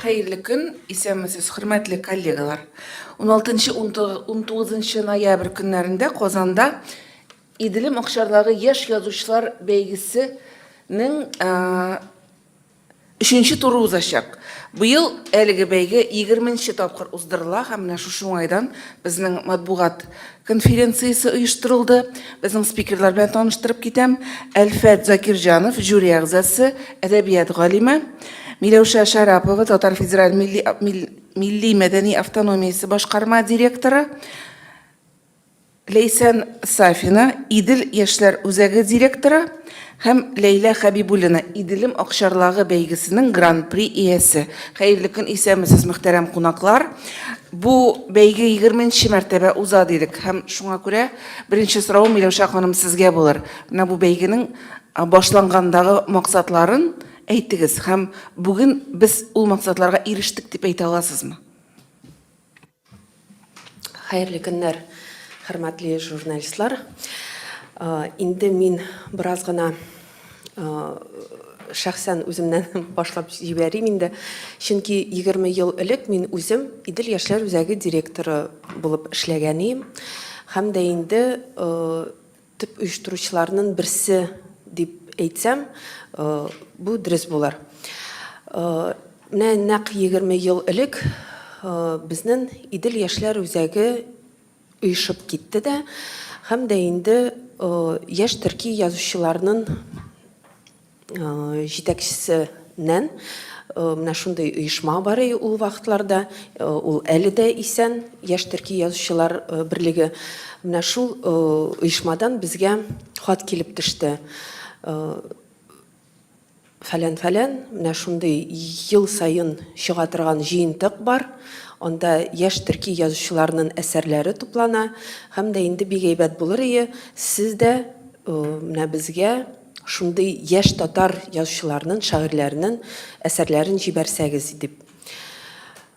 Hayırlı gün, isəmisiz, hürmetli kollegalar. 16-19 noyabr günlərində Qozanda İdilim Oqşarlağı Yaş Yazıçılar Beygisinin 3-cü turu uzlaşaq. Bu yıl әлігі бәйге 20-ші тапқыр уздырыла, һәм шушы айдан безнең матбугат конференциясы оештырылды. Безнең спикерлар белән таныштырып китәм. Әлфәт Закирҗанов, жюри әгъзасы, әдәбият галиме. Миләүшә Шарапова, Татар федераль милли мәдәни автономиясе башкарма директоры. Лейсан Сафина, Идел яшьләр үзәге директоры. Һәм Лейла Хабибуллина, Иделем Оqшарлагы бәйгесенең гран-при иясе. Хәерле көн, исәмисез, мөхтәрәм кунаклар. Бу бәйге 20-нче мәртәбә узады идек. Һәм шуңа күрә беренче сорау Миләүшә ханым сезгә булыр. Менә бу бәйгенең башлангандагы максатларын әйтегез. Һәм бүген без ул максатларга ирештек дип әйтә аласызмы? Хәерле көннәр, хөрмәтле журналистлар. Инде мин бераз гына шәхсән үземнән башлап җибәрим инде. Чөнки 20 ел элек мин үзем Идел яшьләр үзәге директоры булып эшләгән идем. Һәм дә инде төп оештыручыларның берсе дип әйтсәм, бу дөрес булыр. Менә нәкъ 20 ел элек безнең Идел яшьләр үзәге оешып китте дә, һәм дә инде яшь төрки язучыларның җитәкчесеннән менә шундый оешма бар ул вакытларда, ул әле дә исән, яшь төрки язучылар берлеге. Менә шул оешмадан безгә хат килеп төште. Фәлән, менә шундый ел сайын чыга торган җыентык бар. Онда яшь төрки язучыларның әсәрләре туплана, һәм дә инде бик әйбәт булыр иде, сез дә менә безгә шундый яшь татар язучыларның, шагыйрьләрнең әсәрләрен җибәрсәгез дип.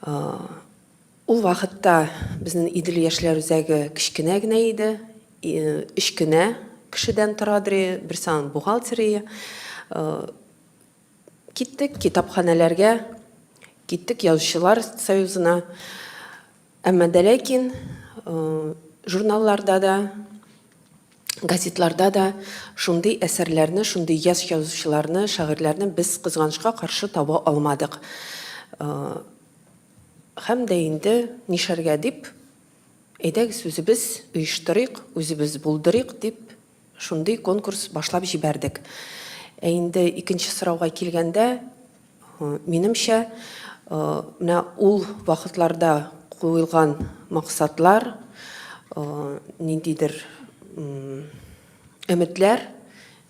Ул вакытта безнең Идел яшьләр үзәге кичкенә генә иде, 3 кенә кешедән торадыр, бір сан бухгалтерия. Киттек китапханәләргә, киттек язучылар союзына. Әмма дә ләкин журналларда да, газетларда да шундый әсәрләрне, шундый яшь язучыларны, шагыйрьләрне без кызганычка каршы таба алмадык. Һәм дә инде нишәргә дип, әйдәгез үзебез оештырыйк, үзебез булдырыйк дип шундый конкурс башлап җибәрдек. Инде икенче сорауга килгәндә, минемчә, менә ул вакытларда куелган максатлар, ниндидер өметләр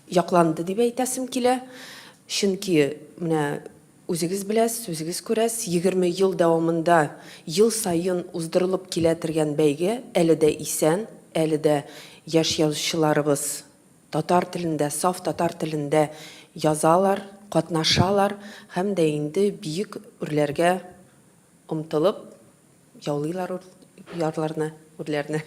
якланды дип әйтәсем килә. Чөнки менә үзегез беләсез, үзегез күрәсез, 20 ел дәвамында ел сайын уздырылып килә торган бәйге әле дә исән, әле дә яшь язучыларыбыз татар телендә, саф татар телендә язалар, катнашалар, һәм дә инде биек үрләргә омтылып яулыйлар ярларны, үрләрне.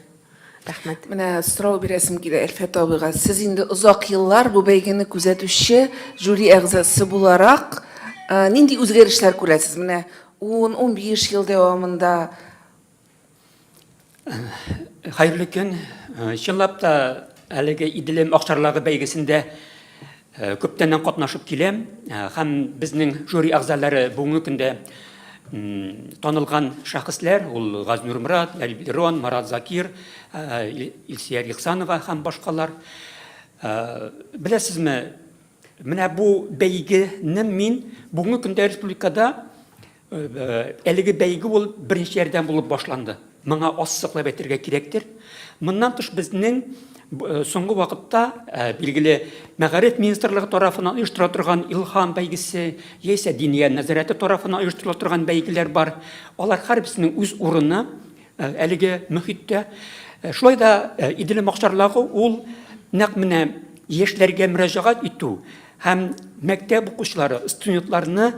Рәхмәт. Менә сорау бирәсем килә Әлфәт абыйга. Сез инде озак еллар бу бәйгене күзәтүче жюри әгъзасы буларак нинди үзгәрешләр күрәсез? Менә 10-15 ел дәвамында. Хәерле көн. Чынлап та әлеге Иделем Оqшарлагы бәйгесендә күптәннән катнашып киләм, һәм безнең жюри әгъзалары бүгенге көндә танылган шәхесләр, ул Газнур Мурат, Әлбирон, Марат Закир, Илсия Ихсанова һәм башкалар. Беләсезме, менә бу бәйгене мин бүгенге көндә республикада әлеге бәйге ул беренче ярдәм булып башланды. Моңа ассыклап әйтергә кирәктер. Моннан тыш безнең соңгы вакытта билгеле Мәгариф министрлыгы тарафыннан оештырыла торган Илһам бәйгесе, яисә Диния нәзарәте тарафыннан оештырыла торган бәйгеләр бар. Алар һәрберсенең үз урыны әлеге мөхиттә. Шулай да Иделем Оqшарлагы ул нәкъ менә яшьләргә мөрәҗәгать итү һәм мәктәп укучылары, студентларны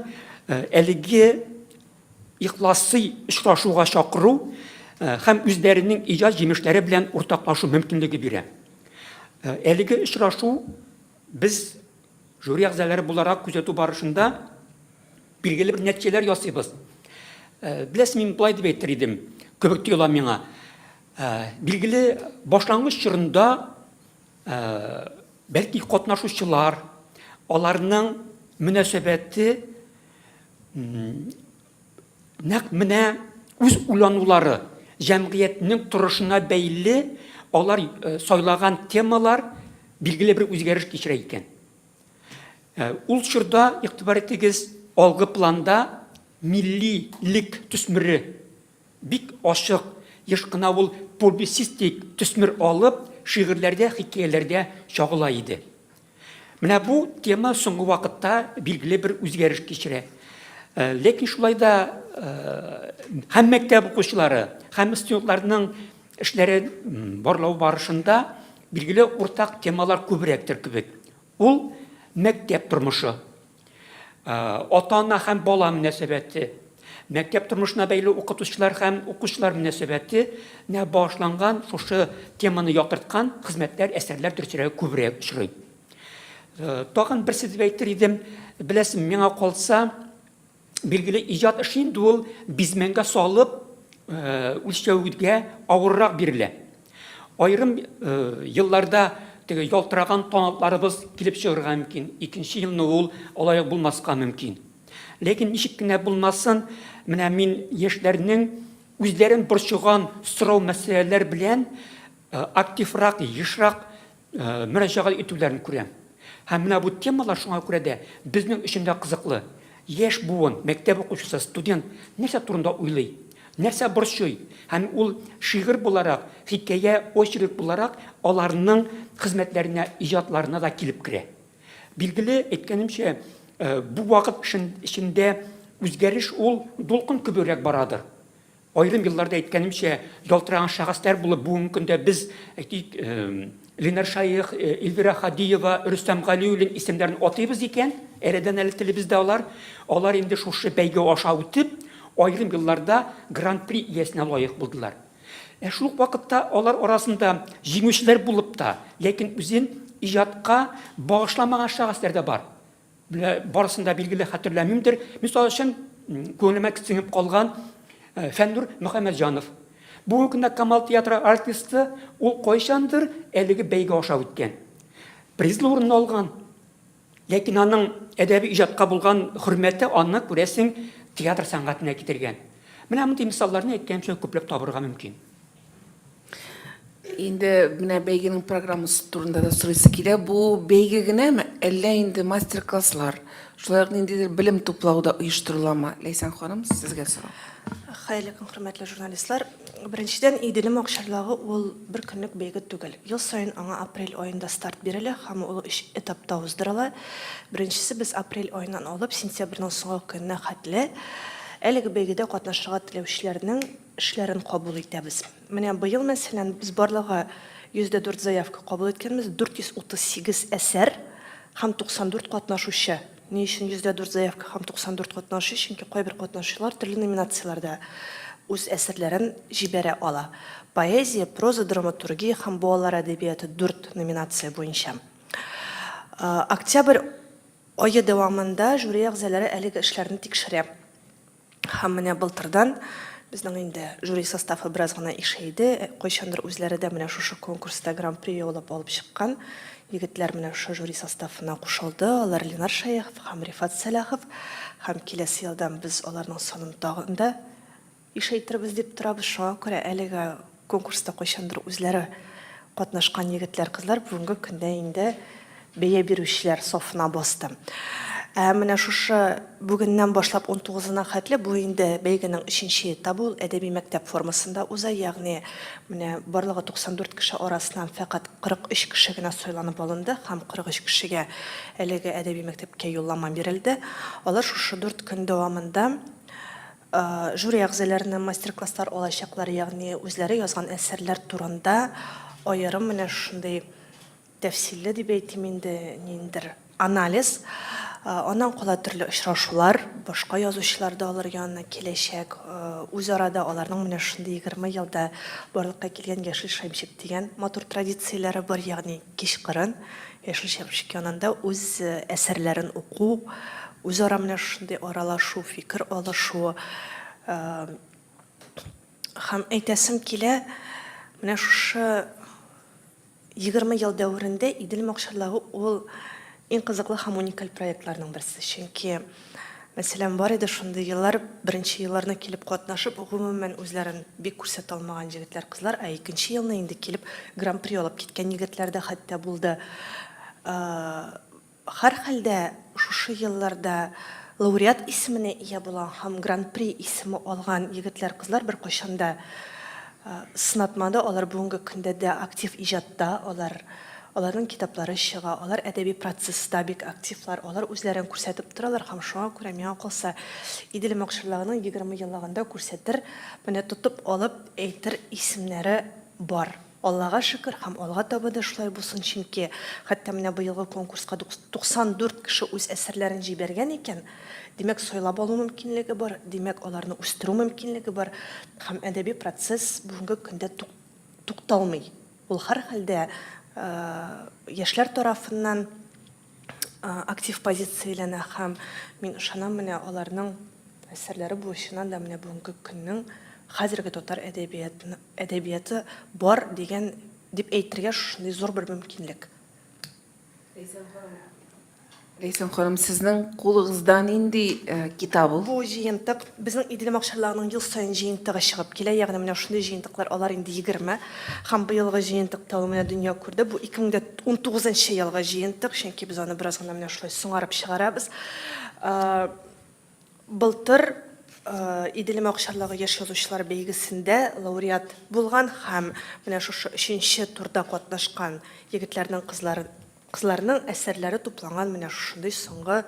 әлеге ихласи очрашуга чакыру һәм үзләренең иҗат җимешләре белән уртаклашу мөмкинлеге бирә. Әлеге очрашу без жюри әгъзалары буларак күзәтү барышында билгеле бер нәтиҗәләр ясыйбыз. Беләсез, мин булай дип әйтер идем, күбек тоела миңа. Билгеле башлангыч чорында бәлки катнашучылар, аларның мөнәсәбәте нәкъ менә үз уйланулары, җәмгыятьнең торышына бәйле алар сайлаган темалар билгеле бер үзгәреш кичерә икән. Ул чорда игътибар итегез, алгы планда миллилек төсмере бик ачык, еш кына ул публицистик төсмер алып, шигырьләрдә, хикәяләрдә чагыла иде. Менә бу тема соңгы вакытта билгеле бер үзгәреш кичерә. Ләкин шулай да һәм мәктәп укучылары, һәм студентларның эшләре барлау барышында билгеле уртак темалар күбрәктер кебек. Ул мәктәп тормышы, ата-ана һәм бала мөнәсәбәте, мәктәп тормышына бәйле укытучылар һәм укучылар мөнәсәбәте башланган шушы теманы ятырткан хезмәтләр, әсәрләр төркемләре күбрәк очрый. Тагын берсе дип әйтер идем, беләсез, миңа калса, билгеле иҗат эше инде ул бизмәнгә салып, үлчәүгә авыррак бирелә. Айрым елларда теге ялтыраган талантларыбыз килеп чыгарга мөмкин. Икенче елны ул алай булмаска мөмкин. Ләкин ничек кенә булмасын, менә мин яшьләрнең үзләрен борчыган сорау мәсьәләләр белән активрак, ешрак мөрәҗәгать итүләрен күрәм. Һәм менә бу темалар шуңа күрә дә безнең өчен дә кызыклы. Яшь буын, мәктәп укучысы, студент нәрсә турында уйлый, нәрсә борчый, һәм ул шигырь буларак, хикәя, очерк буларак аларның хезмәтләренә, иҗатларына да килеп керә. Билгеле, әйткәнемчә, бу вакыт эчендә үзгәреш ул дулкын күбрәк барадыр. Айрым елларда әйткәнемчә, ялтыраган шәхесләр булып, бүгенге көндә без әйтик, Ленар Шайх, Эльвира Хадиева, Рөстәм Галиуллин исемнәрен атыйбыз икән, әрәдән әле телебездә алар инде шушы бәйге аша үтеп, айрым елларда гран-при иясенә лаек булдылар. Шул вакытта алар арасында җиңүчеләр булып та, ләкин үзен иҗатка багышламаган шәхесләр дә бар. Барысында билгеле хәтерләмимдер. Мисал өчен, күңелемә сеңеп калган Фәннур Мөхәммәтҗанов. Бүгенге көндә Камал театры артисты, ул кайчандыр әлеге бәйге аша үткән. Призлы урын алган. Ләкин аның әдәби иҗатка булган хөрмәте аны күрәсең театр сәнгатенә китергән. Менә мондый мисалларны әйткәнчә күпләп табырга мөмкин. Инде менә бәйгенең программасы турында да сорыйсы килә. Бу бәйге генәме, әллә инде мастер-класслар, шулай ук ниндидер белем туплауда оештырыламы? Ләйсән ханым, сезгә сорау. Хәерле көн, хөрмәтле журналистлар. Беренчедән, Иделем акчарлыгы ул бер көнлек бәйге түгел. Ел саен аңа апрель аенда старт бирелә һәм ул 3 этапта уздырыла. Беренчесе без апрель аеннан алып сентябрьнең соңгы көненә хәтле әлеге бәйгедә катнашырга теләүчеләрнең эшләрен кабул итәбез. Менә быел мәсәлән без барлыгы 104 заявка кабул иткәнбез, 438 әсәр һәм 94 катнашучы. Ни өчен 104 заявка һәм 94 катнашучы? Чөнки кайбер катнашучылар төрле номинацияләрдә үз әсәрләрен җибәрә ала. Поэзия, проза, драматургия һәм балалар әдәбияты 4 номинация буенча. Октябрь ае дәвамында жюри әгъзалары әлеге эшләрне тикшерә. Һәм менә былтырдан безнең инде жюри составы бераз гына ишәйде. Кайчандыр үзләре дә менә шушы конкурста гран-при алып чыккан. Егетләр менә шушы жюри составына кушылды. Алар Ленар Шайх һәм Рифат Сәләхов. Һәм киләсе елдан без аларның санын тагын да ишәйтербез дип торабыз. Шуңа күрә әлеге конкурста кайчандыр үзләре катнашкан егетләр, кызлар бүгенге көндә инде бәя бирүчеләр сафына басты. Менә шушы бүгеннән башлап 19-на хәтле бу инде бәйгенең 3нче этабы ул әдәби мәктәп формасында уза, ягъни менә барлыгы 94 кеше арасыннан фақат 43 кеше генә сайланып алынды һәм 43 кешегә әлеге әдәби мәктәпкә юллама бирелде. Алар шушы 4 көн дәвамында жюри әгъзаларының мастер-класслар алачаклар, ягъни үзләре язган әсәрләр турында аерым менә шундый тәфсилле дип әйтим инде, ниндер анализ. Аннан кала төрле очрашулар, башка язучылар да алар янына киләчәк. Үз арада аларның менә шундый 20 елда барлыкка килгән яшел шәмшек дигән матур традицияләре бар, ягъни кичкырын яшел шәмшек янында үз әсәрләрен уку, үзара менә шундый аралашу, фикер алышу, һәм әйтәсем килә, менә шушы 20 ел дәверендә Идел Мохшарлыгы ул иң кызыклы һәм уникаль проектларның берсе. Чөнки, мәсәлән, бар иде шундый еллар, беренче елларны килеп катнашып, гомумән үзләрен бик күрсәтә алмаган җегетләр, кызлар, ә икенче елны инде килеп гран-при алып киткән егетләр дә хәтта булды. Һәрхәлдә шушы елларда лауреат исеменә ия булган һәм гран-при исеме алган егетләр, кызлар беркайчан да сынатмады. Алар бүгенге көндә дә актив иҗатта, аларның китаплары чыга, алар әдәби процесста бик активлар, алар үзләрен күрсәтеп торалар һәм шуңа күрә миңа калса Идел Мохшарлыгының 20 еллыгында күрсәтер, менә тотып алып әйтер исемнәре бар. Аллага шөкер һәм алга таба да шулай булсын, чөнки хәтта менә быелгы конкурска 94 кеше үз әсәрләрен җибәргән икән. Димәк, сайлап алу мөмкинлеге бар, димәк, аларны үстерү мөмкинлеге бар һәм әдәби процесс бүгенге көндә тукталмый. Ул һәрхәлдә яшьләр тарафыннан актив позицияләнә һәм мин ышанам, менә аларның әсәрләре буенча да менә бүгенге көннең хәзерге татар әдәбияты бар дигән дип әйтергә шундый зур бер мөмкинлек. Ләйсән ханым, сезнең кулыгызда нинди китап ул? Бу җыентык безнең Идел Мохшарлыгының ел саен җыентыгы чыгып килә, ягъни менә шундый җыентыклар алар инде 20 һәм быелгы җыентыкта ул менә дөнья күрде. Бу 2019 елгы җыентык, чөнки без аны бераз гына менә шулай соңарып чыгарабыз. Былтыр Идел Мохшарлыгы яшь язучылар бәйгесендә лауреат булган һәм менә шушы 3нче турда катнашкан егетләрнең кызларның әсәрләре тупланган менә шундый соңгы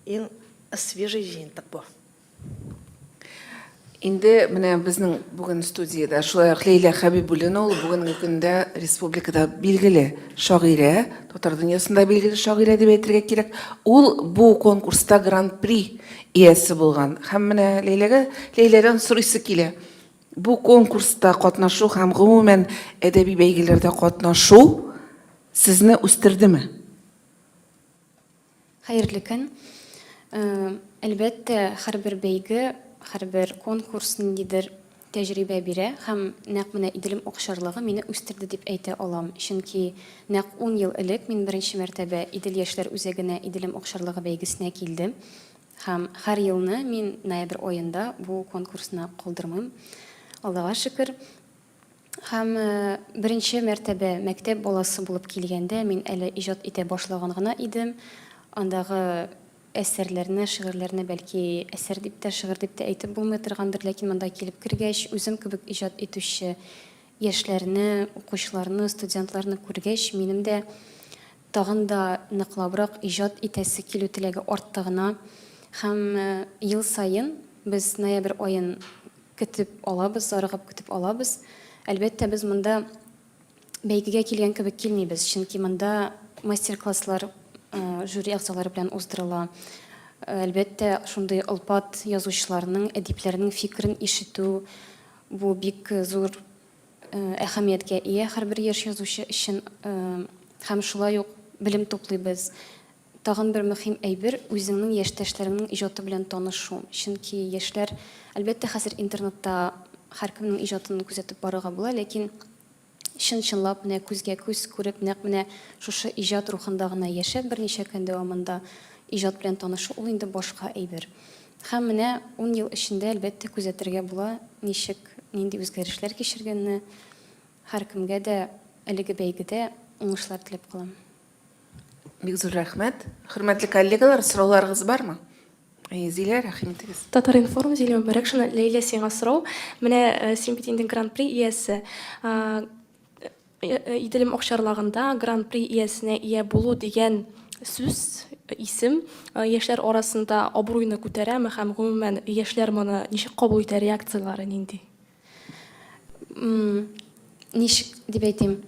иң свежий җыентык бу. Инде менә безнең бүген студиядә шулай ук Ләйлә Хәбибуллина, ул бүгенге көндә республикада билгеле шагыйрә, татар дөньясында билгеле шагыйрә дип әйтергә кирәк. Ул бу конкурста гран-при иясе булган. Һәм менә Ләйләдән сорыйсы килә. Бу конкурста катнашу һәм гомумән әдәби бәйгеләрдә катнашу сезне үстердеме? Хәерле көн. Әлбәттә, һәрбер бәйге, һәрбер конкурс ниндидер тәҗрибә бирә һәм нәкъ менә Идел Мохшарлыгы мине үстерде дип әйтә алам. Чөнки нәкъ 10 ел элек мин беренче мәртәбә Идел яшьләр үзәгенә Идел Мохшарлыгы бәйгесенә килдем. Һәм һәр елны мин ноябрь аенда бу конкурсны калдырмыйм. Аллага шөкер. Һәм беренче мәртәбә мәктәп баласы булып килгәндә мин әле иҗат итә башлаган гына идем. Андагы әсәрләрне, шигырьләрне бәлки әсәр дип тә, шигырь дип тә әйтеп булмый торгандыр, ләкин монда килеп кергәч, үзем кебек иҗат итүче яшьләрне, укучыларны, студентларны күргәч, минем дә тагын да ныклабрак иҗат итәсе килү теләге артты гына. Һәм ел сайын без ноябрь аен көтеп алабыз, зарыгып көтеп алабыз. Әлбәттә, без монда бәйгегә килгән кебек килмибез, чөнки монда мастер-класслар жюри әгъзалары белән уздырыла. Әлбәттә, шундый алпат язучыларның, әдипләрнең фикерен ишетү бу бик зур әһәмияткә ия һәрбер яшь язучы өчен. Һәм шулай ук белем туплыйбыз. Тагын бер мөһим әйбер, үзеңнең яшьтәшләреңнең иҗаты белән танышу. Чөнки яшьләр, әлбәттә, хәзер интернетта һәркемнең иҗатын күзәтеп барырга була, ләкин чынлап менә күзгә күз күреп, нәкъ менә шушы иҗат рухында гына яшәп, берничә көн дәвамында иҗат белән танышу ул инде башка әйбер. Һәм менә 10 ел эчендә әлбәттә күзәтергә була, ничек, нинди үзгәрешләр кичергәнне. Һәркемгә дә әлеге бәйгедә уңышлар теләп калам. Бик зур рәхмәт. Хөрмәтле коллегалар, сорауларыгыз бармы? Зилә, рәхим итегез. Татар-информ, Зилә Мөбарәкшина, Ләйлә, сиңа сорау. Менә син бит инде гран-при иясе. Идел Мохшарлыгында гран-при иясенә ия булу дигән сүз, исем яшьләр арасында абруйны күтәрәме һәм гомумән яшьләр моны ничек кабул итә, реакциялары нинди? Ничек дип әйтим?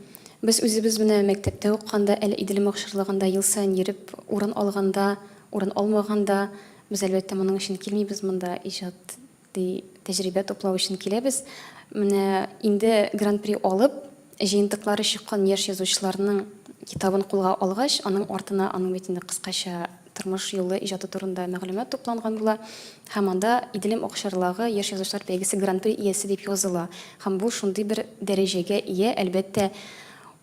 Без үзебез менә мәктәптә укканда, әле Идел Мохшарлыгында ел сайын йөреп, урын алганда, урын алмаганда, без әлбәттә моның өчен килмибез, монда иҗат тәҗрибә туплау өчен киләбез. Менә инде гран-при алып, җыентыклары чыккан яшь язучыларның китабын кулга алгач, аның артына аның бит инде кыскача тормыш юлы иҗаты турында мәгълүмат тупланган була. Һәм анда иделем охшарлыгы яшь язучылар бәйгесе гран-при иясе дип языла. Һәм бу шундый бер дәрәҗәгә ия, әлбәттә,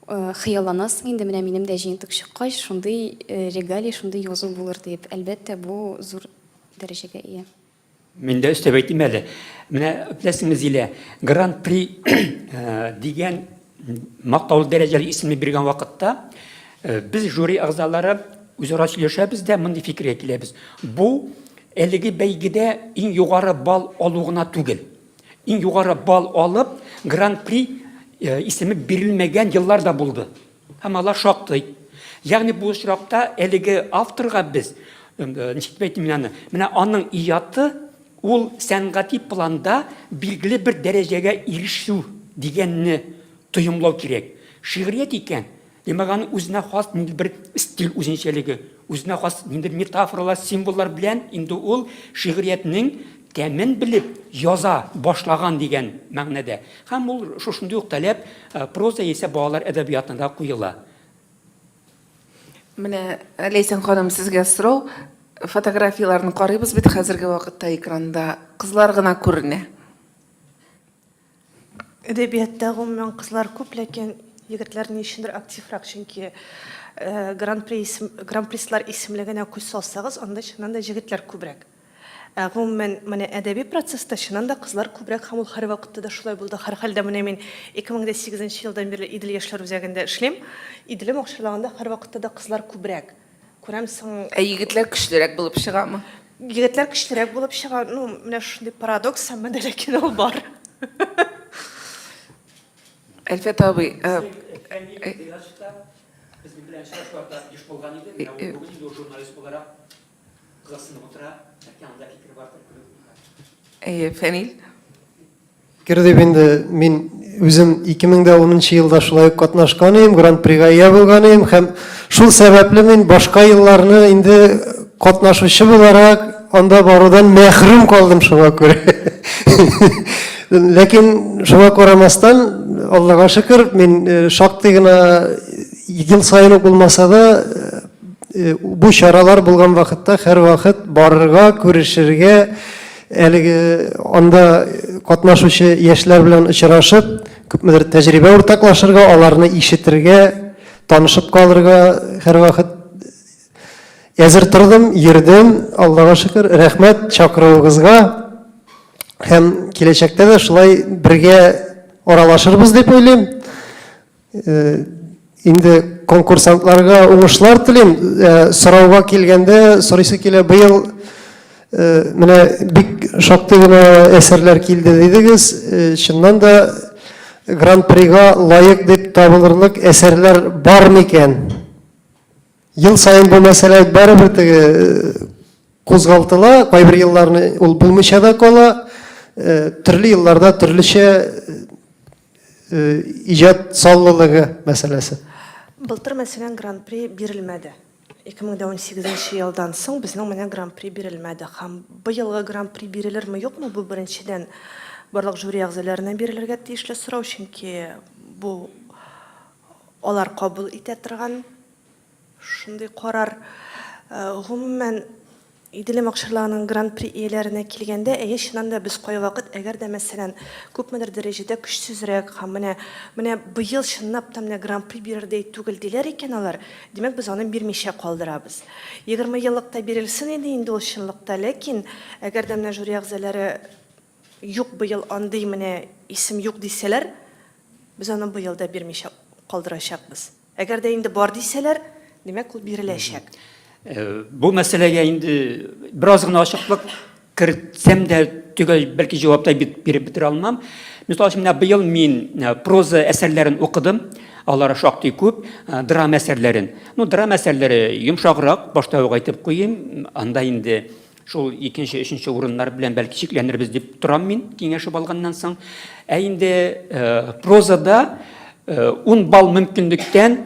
хыялланасың инде, менә минем дә җыентык чыккач, шундый регалия, шундый язу булыр дип. Әлбәттә, бу зур дәрәҗәгә ия. Мен дә өстәп әйтим әле. Менә беләсеңез Зилә, гран-при дигән мактаулы дәрәҗәле исемне биргән вакытта, без жюри әгъзалары үзара сөйләшәбез дә мондый фикергә киләбез. Бу әлеге бәйгедә иң югары балл алу гына түгел. Иң югары балл алып, гран-при исеме бирелмәгән еллар да булды. Һәм алар шактый. Ягъни бу очракта әлеге авторга без, ничек әйтим мин аны, менә аның иҗаты ул сәнгати планда билгеле бер дәрәҗәгә ирешү дигәнне тоемлау кирәк. Шигърият икән, демәк аны үзенә хас бер стиль үзенчәлеге, үзенә хас метафоралар, символлар белән инде ул шигъриятның тәмен белеп яза башлаган дигән мәгънәдә. Һәм ул шушындый ук таләп проза яисә балалар әдәбиятында куела. Менә Ләйсән ханым, сезгә сорау. Фотографияларны карыйбыз бит хәзерге вакытта экранда. Кызлар гына күренә. Әдәбиятта гомумән кызлар күп, ләкин егетләр ни өчендер активрак, чөнки гран-прислар исемлегенә күз салсагыз, анда чыннан да егетләр күбрәк. Гомумән, менә әдәби процесста чыннан да кызлар күбрәк, һәм ул һәр вакытта да шулай булды. Һәр хәлдә менә мин 2008 елдан бирле Идел яшьләр үзәгендә эшлим. Иделем охшарлаганда һәр вакытта да кызлар күбрәк. Күрәмсең, Егетләр көчлерәк булып чыгамы? егетләр көчлерәк булып чыга. Ну, менә шундый парадокс, һәм дә ләкин ул бар. Әлфәт абый, Фәнил. Кердеп инде мин үзем 2010 елда шулай катнашкан идем, гран-прига ия булган идем һәм шул сәбәпле мин башка елларны инде катнашучы буларак анда барудан мәхрүм калдым шуңа күрә. Ләкин шуңа карамастан, Аллага шөкер, мин шактый гына ел сайын ук булмаса да бу чаралар булган вакытта һәр вакыт барырга, күрешергә, әлеге анда катнашучы яшьләр белән очрашып, күпмедер тәҗрибә уртаклашырга, аларны ишетергә, танышып калырга һәр вакыт әзер тордым, йөрдем. Аллага шөкер, рәхмәт чакыруыгызга. Һәм киләчәктә дә шулай бергә аралашырбыз дип уйлыйм. Инде конкурсантларга уңышлар телим. Сорауга килгәндә, сорыйсы килә, быел менә бик шактый гына әсәрләр килде дидегез. Чыннан да гран-прига лайык дип табылырлык әсәрләр бар микән? Ел сайын бу мәсьәлә барыбер теге кузгалтыла, кайбер елларны ул булмыйча да кала. Төрле елларда төрлечә иҗат саллылыгы мәсьәләсе. Былтыр мәсәлән гран-при бирелмәде. 2018 елдан соң безнең менә гран-при бирелмәде. Һәм быелгы гран-при бирелерме, юкмы, бу беренчедән барлык жюри әгъзаларына бирелергә тиешле сорау, чөнки бу алар кабул итә торган шундый карар. Гомумән Иделем охшарлагының гран-при ияләренә килгәндә, чыннан да без кай вакыт, әгәр дә мәсәлән күпмедер дәрәҗәдә көчсезрәк һәм менә быел чынлап та менә гран-при бирердәй түгел диләр икән алар, димәк без аны бирмичә калдырабыз. 20 еллыкта бирелсен иде инде ул чынлыкта, ләкин әгәр дә менә жюри әгъзалары юк, быел андый менә исем юк дисәләр, без аны быел да бирмичә калдырачакбыз. Әгәр дә инде бар дисәләр, димәк ул биреләчәк. Бу мәсьәләгә инде бераз гына ачыклык кертсәм дә төгәл бәлки җаваптай биреп бетерә алмам. Мисал өчен, быел мин проза әсәрләрен укыдым. Алар шактый күп, драма әсәрләрен. Драма әсәрләре йомшаграк, башта ук әйтеп куйым, анда инде шул 2-нче, 3-нче урыннар белән бәлки чикләнербез дип торам мин, киңәшеп алганнан соң. Инде прозада 10 балл мөмкинлектән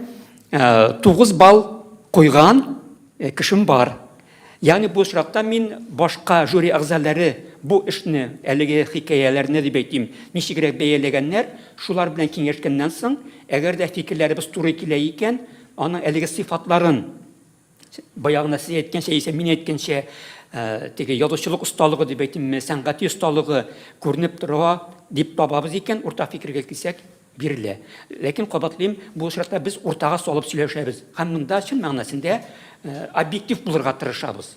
9 балл куйган кешем бар. Ягъни бу очракта мин башка жюри әгъзалары бу эшне, әлеге хикаяләрне дип әйтим, ничегрәк бәяләгәннәр, шулар белән киңәшкәннән соң, әгәр дә фикерләребез туры килә икән, аның әлеге сыйфатларын баягына сез әйткәнчә, исә мин әйткәнчә, теге язучылык осталыгы дип әйтимме, сәнгати осталыгы күренеп тора дип табабыз икән, уртак фикергә килсәк, бирелә. Ләкин кабатлыйм, бу очракта без уртага салып сөйләшәбез. Һәм монда чын мәгънәсендә объектив булырга тырышабыз.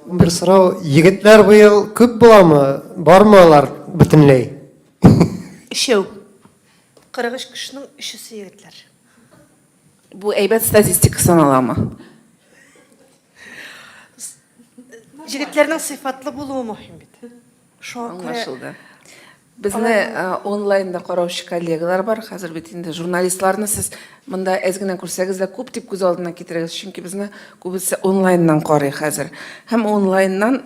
Бер сорау, егетләр быел күп буламы? Бармы алар бөтенләй? Үшеу. 43 кешенең 3-се егетләр. Бу әйбәт статистика саналамы? Җегетләрнең сыйфатлы булуы мөһим бит. Шуңа күрә Аңлашылды. Безне онлайнда караучы коллегалар бар. Хәзер бит инде журналистларны сез монда әз генә күрсәгез дә күп дип күз алдына китерегез, чөнки безне күбесе онлайннан карый хәзер. Һәм онлайннан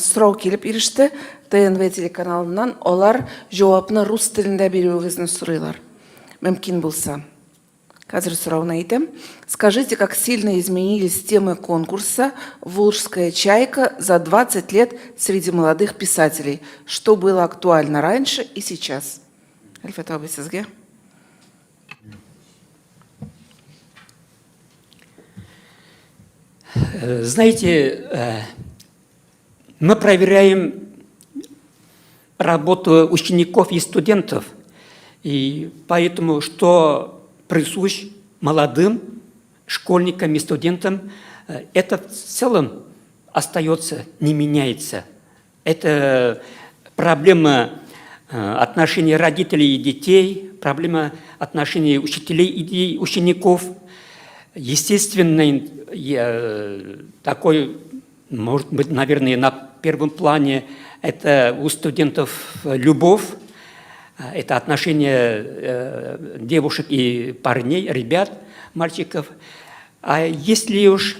сорау килеп иреште ТНВ телеканалыннан. Алар җавапны рус телендә бирүегезне сорыйлар. Мөмкин булса. Хәзер сорауны әйтәм. Скажите, как сильно изменились темы конкурса «Волжская чайка» за 20 лет среди молодых писателей? Что было актуально раньше и сейчас? Альфат абый, сезгә. Знаете, мы проверяем работу учеников и студентов, и поэтому, что присущ молодым школьникам и студентам, это в целом остается, не меняется. Это проблема отношений родителей и детей, проблема отношений учителей и учеников. Естественно, такой, может быть, наверное, на первом плане это у студентов любовь. Это отношения девушек и парней, ребят, мальчиков. А если уж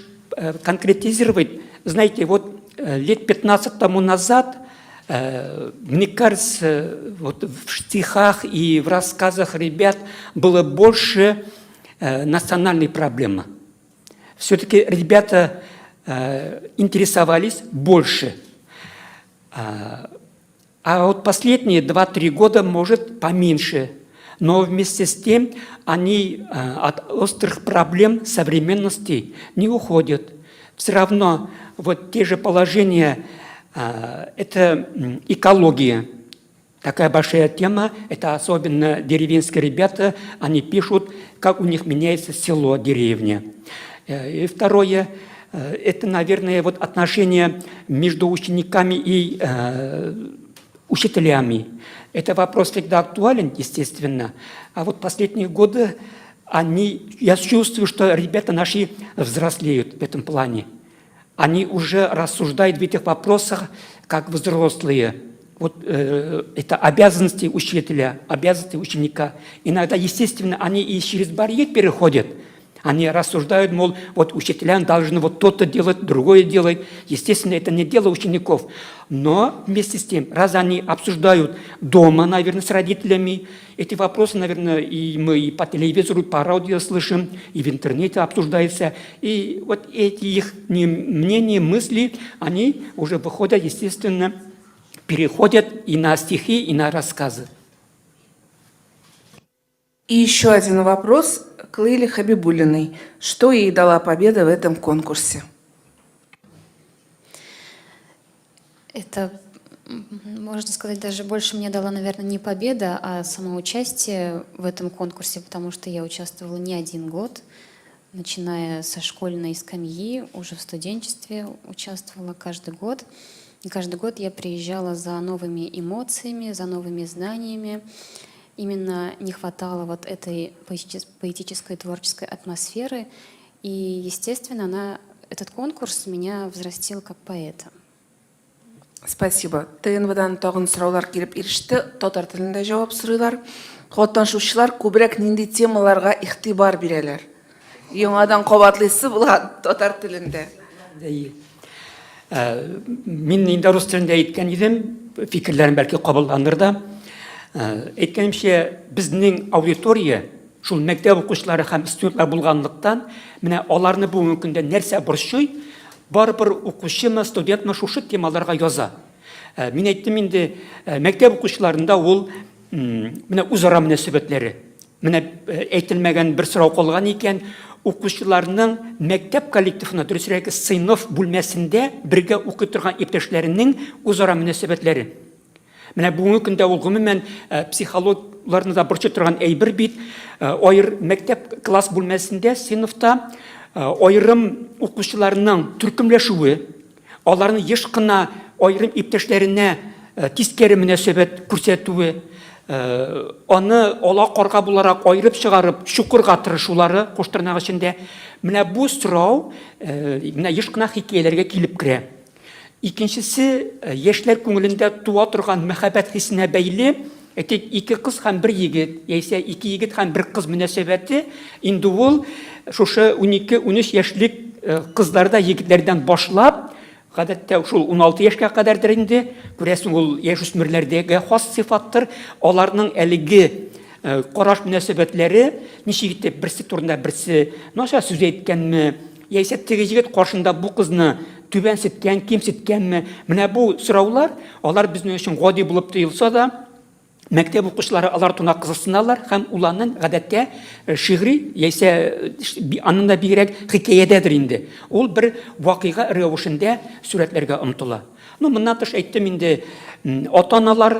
конкретизировать, знаете, вот лет 15 тому назад, мне кажется, вот в стихах и в рассказах ребят было больше национальной проблемы. Все-таки ребята интересовались больше. А вот последние 2-3 года, может, поменьше. Но вместе с тем они от острых проблем современности не уходят. Все равно вот те же положения, это экология. Такая большая тема, это особенно деревенские ребята, они пишут, как у них меняется село, деревня. И второе, это, наверное, вот отношения между учениками и учителями. Это вопрос всегда актуален, естественно. А вот последние годы я чувствую, что ребята наши взрослеют в этом плане. Они уже рассуждают в этих вопросах как взрослые. Вот это обязанности учителя, обязанности ученика. Иногда, естественно, они и через барьер переходят. Они рассуждают, мол, вот учителя должны вот то-то делать, другое делать. Естественно, это не дело учеников. Но вместе с тем, раз они обсуждают дома, наверное, с родителями, эти вопросы, наверное, и мы и по телевизору, и по радио слышим, и в интернете обсуждаются. И вот эти их мнения, мысли, они уже выходят, естественно, переходят и на стихи, и на рассказы. И еще один вопрос к Лейле Хабибуллиной. Что ей дала победа в этом конкурсе? Это, можно сказать, даже больше мне дала, наверное, не победа, а само участие в этом конкурсе, потому что я участвовала не 1 год, начиная со школьной скамьи, уже в студенчестве участвовала каждый год. И каждый год я приезжала за новыми эмоциями, за новыми знаниями. Именно не хватало вот этой поэтической, творческой атмосферы. И, естественно, этот конкурс меня взрастил как поэта. Спасибо. ТНВ-дан тагын сораулар килеп иреште. Татар телендә җавап сорыйлар. Катнашучылар күбрәк нинди темаларга игътибар бирәләр? Яңадан кабатлыйсы була татар телендә. Мин инде рус телендә әйткән идем, фикерләрем бәлки кабылланыр да. Әйткәнемчә, безнең аудитория, шул мәктәп укучылары һәм студентлар булганлыктан, менә аларны бүгенге көндә нәрсә борчый, барыбер укучымы, студентмы шушы темаларга яза. Мин әйттем инде, мәктәп укучыларында ул менә үзара мөнәсәбәтләре. Менә әйтелмәгән бер сорау калган икән, укучыларның мәктәп коллективына, дөресрәге сыйныф бүлмәсендә бергә укый торган иптәшләренең үзара мөнәсәбәтләре. Менә бүгенге көндә ул гомумән психологларны да борчый торган әйбер бит. Мәктәп класс бүлмәсендә, сыйныфта айрым укучыларның төркемләшүе, аларның еш кына айрым иптәшләренә тискәре мөнәсәбәт күрсәтүе, аны ала-карга буларак айырып чыгарып, шукырга тырышулары куштырнак эчендә. Менә бу сорау менә еш кына хикәяләргә килеп керә. Икенчесе, яшьләр күңелендә туа торган мәхәббәт хисенә бәйле, ике кыз һәм бер егет, яисә ике егет һәм бер кыз мөнәсәбәте, инде ул шушы 12-13 яшьлек кызларда егетләрдән башлап, гадәттә шул 16 яшькә кадәрдер инде, күрәсең ул яшүсмерләрдәге хас сыйфаттыр, аларның әлеге караш мөнәсәбәтләре ничек итеп берсе турында берсе начар сүз әйткәнме, яисә теге егет каршында бу кызны түбәнсеткән, кимсеткәнме, менә бу сораулар, алар безнең өчен гади булып тоелса да, мәктәп укучылары алар туна кызыксыналар һәм уларның гадәттә шигъри яисә аннан да бигрәк хикәядәдер инде. Ул бер вакыйга рәвешендә сурәтләргә омтыла. Моннан тыш әйттем инде, ата-аналар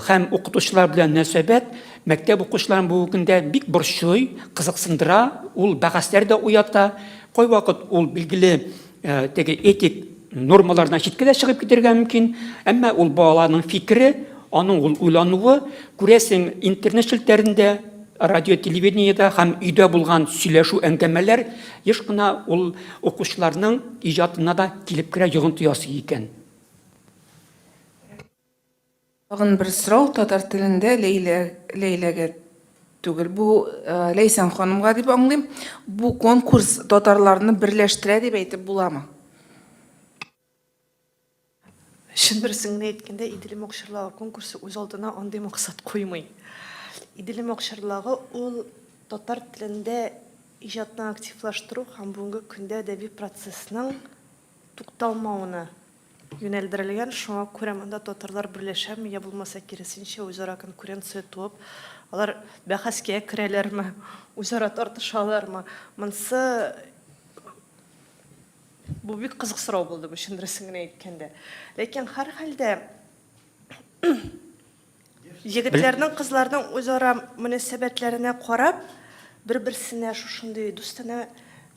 һәм укытучылар белән мөнәсәбәт мәктәп укучыларын бу көндә бик борчый, кызыксындыра, ул бәхәсләр дә уята. Кай вакыт ул билгеле теге этик нормалардан читкә дә чыгып китәргә мөмкин, әмма ул баланың фикере, аның ул уйлануы, күрәсең интернет челтәрендә, радио, телевидениедә һәм өйдә булган сөйләшү әңгәмәләр еш кына ул укучыларның иҗатына да килеп керә, йогынты ясый икән. Тагын бер сорау татар телендә Ләйләгә түгел. Бу Ләйсән ханымга дип аңлыйм. Бу конкурс татарларны берләштерә дип әйтеп буламы? Шын берсеңне әйткәндә, Иделем Акчарлыгы конкурсы үз алдына андый максат куймый. Иделем Акчарлыгы ул татар телендә иҗатны активлаштыру һәм бүгенге көндә әдәби процессның тукталмавына юнәлдерелгән. Шуңа күрә монда татарлар берләшәме, я булмаса киресенчә үзара конкуренция туып, алар бәхәскә керәләрме, үзара тартышалармы? Монсы бу бик кызык сорау булды, шын берсеңне әйткәндә. Ләкин һәр хәлдә егетләрнең, кызларның үзара мөнәсәбәтләренә карап, бер-берсенә шушындый дустана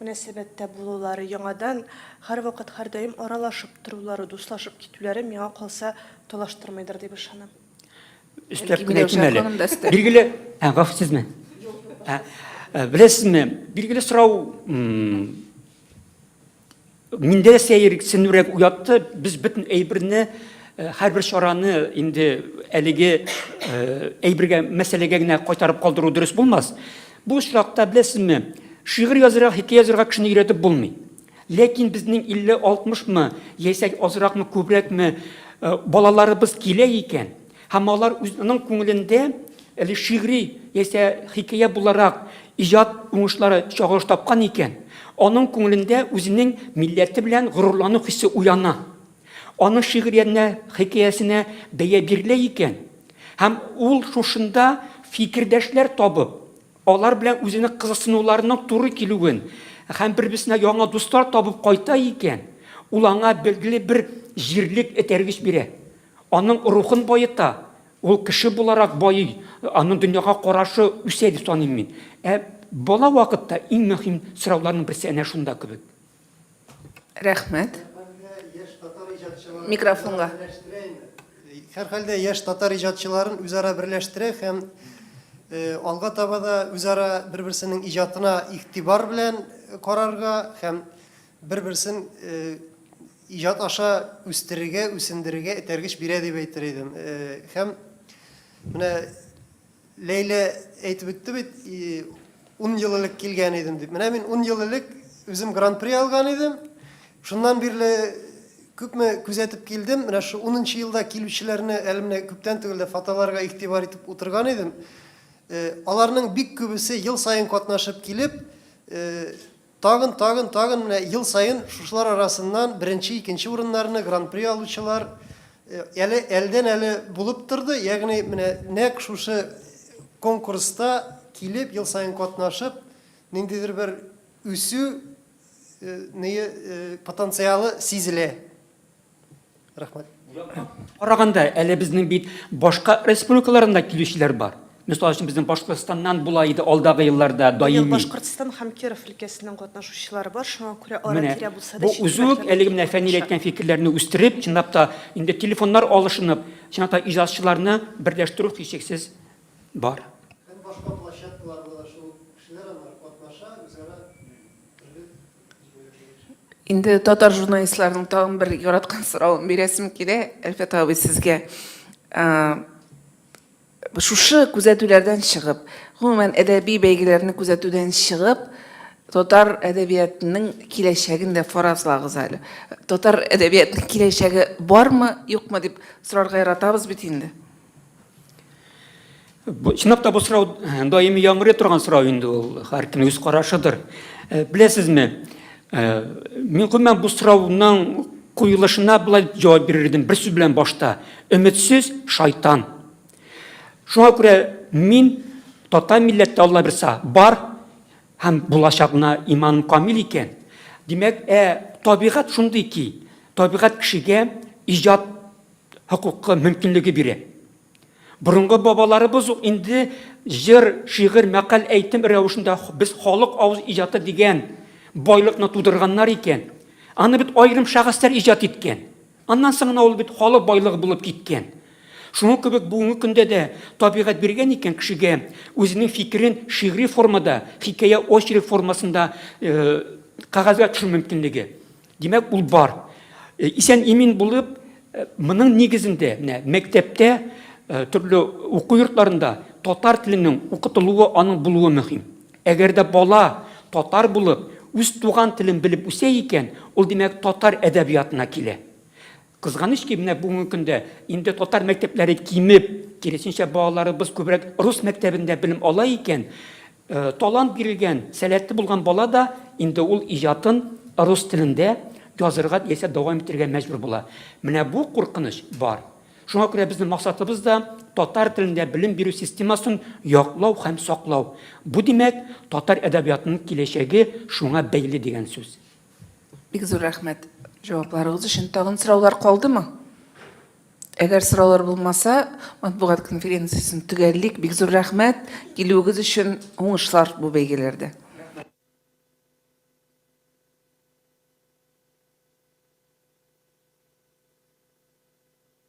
мөнәсәбәттә булулары, яңадан һәр вакыт, һәр даим аралашып торулары, дуслашып китүләре миңа калса талаштырмыйдыр дип ышанам. Өстәп кенә әйтмәле. Билгеле, гафусызмы? Беләсезме, билгеле сорау миндә сәйрексенүрәк уятты. Без бөтен әйберне, һәрбер чараны инде әлеге әйбергә, мәсьәләгә генә кайтарып калдыру дөрес булмас. Бу очракта беләсезме, шигырь язарга, хикәя язарга кешене өйрәтеп булмый. Ләкин безнең 50-60 мы, яисә азракмы, күбрәкме балаларыбыз килә икән, һәм алар үзенең күңелендә әле шигъри яисә хикәя буларак иҗат уңышлары чагылыш тапкан икән, аның күңелендә үзенең милләте белән горурлану хисе уяна. Аның шигъриятенә, хикәясенә бәя бирелә икән, һәм ул шушында фикердәшләр табып, алар белән үзенең кызыксынуларының туры килүен, һәм бер-берсенә яңа дуслар табып кайта икән, ул аңа белгеле бер җирлек этәргеч бирә. Аның рухын байыта, ул кеше буларак байый, аның дөньяга карашы үсә дип саныйм мин. Бала вакытта иң мөһим сорауларның берсе әнә шунда кебек. Рәхмәт. Микрофонга. Һәр хәлдә яшь татар иҗатчыларын үзара берләштерә һәм алга таба да үзара бер-берсенең иҗатына игътибар белән карарга һәм бер-берсен иҗат аша үстерергә, үсендерергә этәргеч бирә дип әйтер идем. Һәм менә Ләйлә әйтеп үтте бит, 10 ел элек килгән идем дип. Менә мин 10 ел элек үзем гран-при алган идем. Шуннан бирле күпме күзәтеп килдем. Менә шу 10нчы елда килүчеләрне әле менә күптән түгел дә фотоларга игътибар итеп утырган идем. Аларның бик күбесе ел сайын катнашып килеп, тагын менә ел сайын шушылар арасыннан беренче, икенче урыннарны гран-при алучылар әлдән-әле булып торды. Ягъни менә нәкъ шушы конкурста килеп, ел сайын катнашып, ниндидер бер үсү потенциалы сизелә. Рахмат. Караганда, әле безнең бит башка республикаларында килүчеләр бар. Мисал өчен безнең Башкортстаннан була иде алдагы елларда Быел даими. Башкортстан һәм Киров өлкәсенең катнашучылары бар, шуңа күрә Менә ара-тирә булса да бу үзүк әлеге менә фәнил әйткән фикерләрне үстереп, чынлап та инде телефоннар алышынып, чынлап та иҗатчыларны берләштерү һичшиксез бар. Башка площадкаларда шул кешеләр катнаша, үзара Инде татар журналистларының тагын бер яраткан соравын бирәсем килә, Әлфәт абый сезгә. Шушы күзәтүләрдән чыгып, гомумән әдәби бәйгеләрне күзәтүдән чыгып, татар әдәбиятының киләчәген дә фаразлагыз әле. Татар әдәбиятының киләчәге бармы, юкмы дип сорарга яратабыз бит инде. Чынлап та бу сорау даими яңгырый торган сорау инде ул, һәркемнең үз карашыдыр. Беләсезме? Мин гомумән бу сорауның куелышына булай җавап бирердем бер сүз белән башта. Өметсез шайтан. Шуңа күрә мин татар милләте Алла бирсә бар һәм булачагына иманым камил икән. Димәк, табигать шундый ки, табигать кешегә иҗат хокукы мөмкинлеге бирә. Борынгы бабаларыбыз инде җыр, шигырь, мәкаль әйтем рәвешендә без халык авыз иҗаты дигән байлыкны тудырганнар икән. Аны бит аерым шәхесләр иҗат иткән. Аннан соң ул бит халык байлыгы булып киткән. Шуңа кебек бүгенге көндә дә табигать биргән икән кешегә үзенең фикерен шигъри формада, хикая очерк формасында кагазга төшерү мөмкинлеге. Димәк, ул бар. Исән имин булып, моның нигезендә, мәктәптә, төрле уку йортларында татар теленең укытылуы, аның булуы мөһим. Әгәр дә бала татар булып, үз туган телен белеп үсә икән, ул димәк татар әдәбиятына килә. Кызганыч ки, менә бүгенге көндә инде татар мәктәпләре кимеп, киресенчә балаларыбыз күбрәк рус мәктәбендә белем ала икән, талант бирелгән, сәләтле булган бала да инде ул иҗатын рус телендә язырга яисә дәвам итәргә мәҗбүр була. Менә бу куркыныч бар. Шуңа күрә безнең максатыбыз да татар телендә белем бирү системасын яклау һәм саклау. Бу димәк, татар әдәбиятының киләчәге шуңа бәйле дигән сүз. Бик зур рәхмәт. Җавапларыгыз өчен тагын сораулар калдымы? Әгәр сораулар булмаса, матбугат конференциясын төгәллик. Бик зур рәхмәт. Килүегез өчен уңышлар бу бәйгеләрдә.